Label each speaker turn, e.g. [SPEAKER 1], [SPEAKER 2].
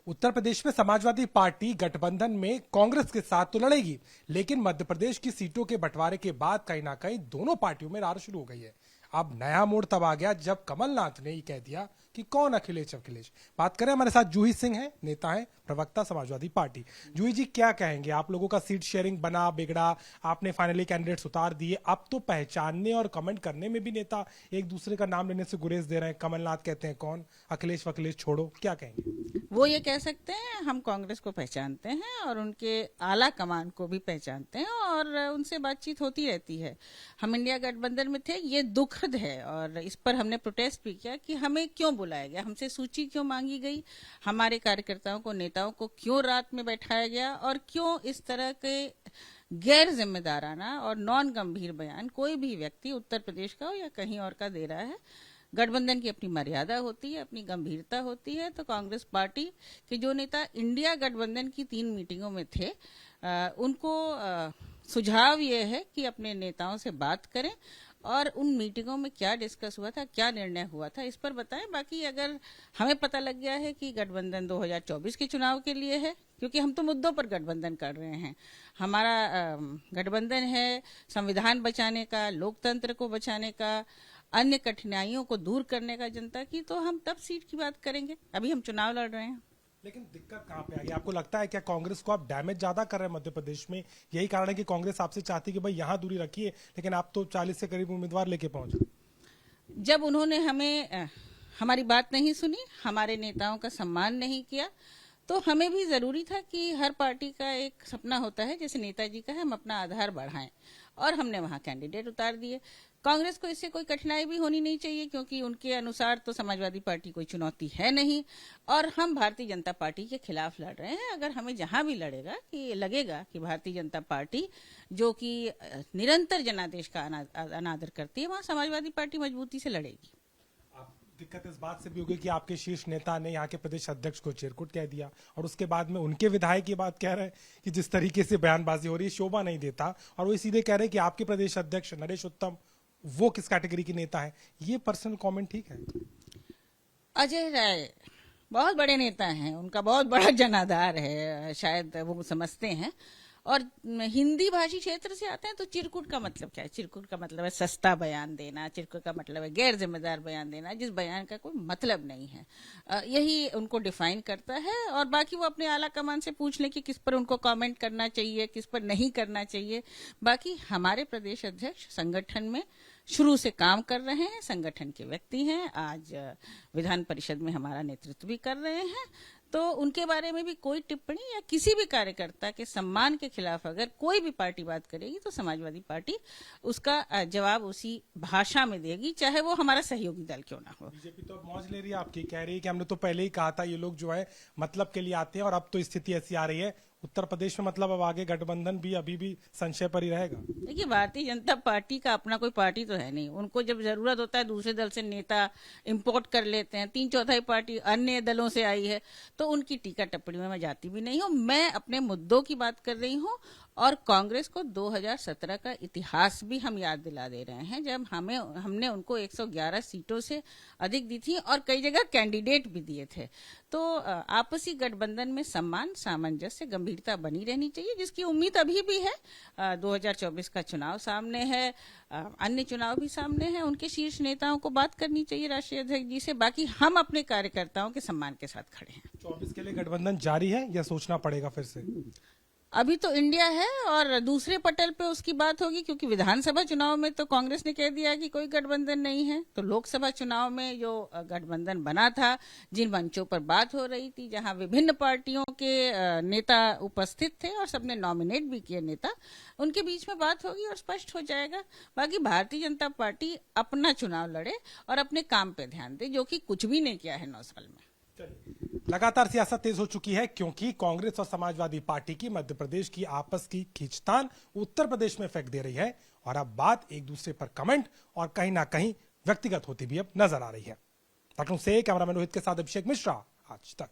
[SPEAKER 1] उत्तर प्रदेश में समाजवादी पार्टी गठबंधन में कांग्रेस के साथ तो लड़ेगी, लेकिन मध्य प्रदेश की सीटों के बंटवारे के बाद कहीं ना कहीं दोनों पार्टियों में रार शुरू हो गई है। अब नया मोड़ तब आ गया जब कमलनाथ ने ये कह दिया कि कौन अखिलेश अखिलेश। बात करें, हमारे साथ जूही सिंह हैं, नेता हैं, प्रवक्ता समाजवादी पार्टी। जूही जी, क्या कहेंगे? आप लोगों का सीट शेयरिंग बना बिगड़ा, आपने फाइनली कैंडिडेट्स उतार दिए, अब तो पहचानने और कमेंट करने में भी नेता एक दूसरे का नाम लेने से गुरेज दे रहे हैं। कमलनाथ कहते हैं कौन, अखिलेश वखिलेश छोड़ो, क्या कहेंगे?
[SPEAKER 2] वो ये कह सकते हैं हम कांग्रेस को पहचानते हैं और उनके आला कमान को भी पहचानते हैं और उनसे बातचीत होती रहती है। हम इंडिया गठबंधन में थे, ये दुखद है और इस पर हमने प्रोटेस्ट भी किया कि हमें क्यों बुलाया गया, हमसे सूची क्यों मांगी गई, हमारे कार्यकर्ताओं को, नेताओं को क्यों रात में बैठाया गया और क्यों इस तरह के गैर जिम्मेदाराना और नॉन गंभीर बयान कोई भी व्यक्ति उत्तर प्रदेश का हो या कहीं और का दे रहा है। गठबंधन की अपनी मर्यादा होती है, अपनी गंभीरता होती है। तो कांग्रेस पार्टी के जो नेता इंडिया गठबंधन की 3 मीटिंगों में थे, उनको सुझाव ये है कि अपने नेताओं से बात करें और उन मीटिंगों में क्या डिस्कस हुआ था, क्या निर्णय हुआ था, इस पर बताएं। बाकी अगर हमें पता लग गया है कि गठबंधन 2024 के चुनाव के लिए है, क्योंकि हम तो मुद्दों पर गठबंधन कर रहे हैं, हमारा गठबंधन है संविधान बचाने का, लोकतंत्र को बचाने का, अन्य कठिनाइयों को दूर करने का जनता की, तो हम तब सीट की बात करेंगे। अभी हम चुनाव लड़ रहे हैं।
[SPEAKER 1] लेकिन दिक्कत कहां पे आ गई? आपको लगता है क्या कांग्रेस को आप डैमेज ज्यादा कर रहे हैं मध्य प्रदेश में? यही कारण है कि कांग्रेस आपसे चाहती कि भाई यहां दूरी रखिए, लेकिन आप तो 40 से करीब उम्मीदवार लेके पहुंच रहे।
[SPEAKER 2] जब उन्होंने हमें हमारी बात नहीं सुनी, हमारे नेताओं का सम्मान नहीं किया, तो हमें भी जरूरी था कि हर पार्टी का एक सपना होता है, जैसे नेताजी का है, हम अपना आधार बढ़ाएं, और हमने वहां कैंडिडेट उतार दिए। कांग्रेस को इससे कोई कठिनाई भी होनी नहीं चाहिए, क्योंकि उनके अनुसार तो समाजवादी पार्टी कोई चुनौती है नहीं और हम भारतीय जनता पार्टी के खिलाफ लड़ रहे हैं। अगर हमें जहां भी लगेगा कि भारतीय जनता पार्टी जो कि निरंतर जनादेश का अनादर करती है, वहां समाजवादी पार्टी मजबूती से लड़ेगी।
[SPEAKER 1] दिक्कत इस बात से भी होगी कि आपके शीर्ष नेता ने यहाँ के प्रदेश अध्यक्ष को चिरकुट कह दिया और उसके बाद में उनके विधायक ये बात कह रहे हैं कि जिस तरीके से बयानबाजी हो रही है शोभा नहीं देता, और वो सीधे कह रहे हैं कि आपके प्रदेश अध्यक्ष नरेश उत्तम वो किस कैटेगरी के नेता है। ये पर्सनल कमेंट ठीक है?
[SPEAKER 2] अजय राय बहुत बड़े नेता हैं, उनका बहुत बड़ा जनाधार है, शायद वो समझते हैं। और हिंदी भाषी क्षेत्र से आते हैं, तो चिरकुट का मतलब क्या है? चिरकुट का मतलब है सस्ता बयान देना, चिरकुट का मतलब है गैर जिम्मेदार बयान देना, जिस बयान का कोई मतलब नहीं है। यही उनको डिफाइन करता है। और बाकी वो अपने आला कमान से पूछ लें कि किस पर उनको कमेंट करना चाहिए, किस पर नहीं करना चाहिए। बाकी हमारे प्रदेश अध्यक्ष संगठन में शुरू से काम कर रहे हैं, संगठन के व्यक्ति हैं, आज विधान परिषद में हमारा नेतृत्व भी कर रहे हैं। तो उनके बारे में भी कोई टिप्पणी या किसी भी कार्यकर्ता के सम्मान के खिलाफ अगर कोई भी पार्टी बात करेगी, तो समाजवादी पार्टी उसका जवाब उसी भाषा में देगी, चाहे वो हमारा सहयोगी दल क्यों ना हो।
[SPEAKER 1] बीजेपी तो अब मौज ले रही है आपकी, कह रही है कि हमने तो पहले ही कहा था ये लोग जो है मतलब के लिए आते हैं, और अब तो स्थिति ऐसी आ रही है उत्तर प्रदेश में, मतलब अब आगे गठबंधन भी अभी भी संशय पर ही रहेगा।
[SPEAKER 2] देखिए, भारतीय जनता पार्टी का अपना कोई पार्टी तो है नहीं। उनको जब जरूरत होता है दूसरे दल से नेता इंपोर्ट कर लेते हैं। 3/4 पार्टी अन्य दलों से आई है, तो उनकी टीका टिप्पणी में मैं जाती भी नहीं हूँ। मैं अपने मुद्दों की बात कर रही हूँ और कांग्रेस को 2017 का इतिहास भी हम याद दिला दे रहे हैं, जब हमने उनको 111 सीटों से अधिक दी थी और कई जगह कैंडिडेट भी दिए थे। तो आपसी गठबंधन में सम्मान, सामंजस्य, गंभीरता बनी रहनी चाहिए, जिसकी उम्मीद अभी भी है। 2024 का चुनाव सामने है, अन्य चुनाव भी सामने है। उनके शीर्ष नेताओं को बात करनी चाहिए राष्ट्रीय अध्यक्ष जी से। बाकी हम अपने कार्यकर्ताओं के सम्मान के साथ खड़े हैं।
[SPEAKER 1] 24 के लिए गठबंधन जारी है या सोचना पड़ेगा फिर से?
[SPEAKER 2] अभी तो इंडिया है और दूसरे पटल पे उसकी बात होगी, क्योंकि विधानसभा चुनाव में तो कांग्रेस ने कह दिया कि कोई गठबंधन नहीं है। तो लोकसभा चुनाव में जो गठबंधन बना था, जिन मंचों पर बात हो रही थी, जहां विभिन्न पार्टियों के नेता उपस्थित थे और सबने नॉमिनेट भी किए नेता, उनके बीच में बात होगी और स्पष्ट हो जाएगा। बाकी भारतीय जनता पार्टी अपना चुनाव लड़े और अपने काम पे ध्यान दे, जो कि कुछ भी नहीं किया है 9 साल में।
[SPEAKER 1] लगातार सियासत तेज हो चुकी है, क्योंकि कांग्रेस और समाजवादी पार्टी की मध्य प्रदेश की आपस की खींचतान उत्तर प्रदेश में इफेक्ट दे रही है, और अब बात एक दूसरे पर कमेंट और कहीं ना कहीं व्यक्तिगत होती भी अब नजर आ रही है। लखनऊ से कैमरामैन रोहित के साथ अभिषेक मिश्रा, आज तक।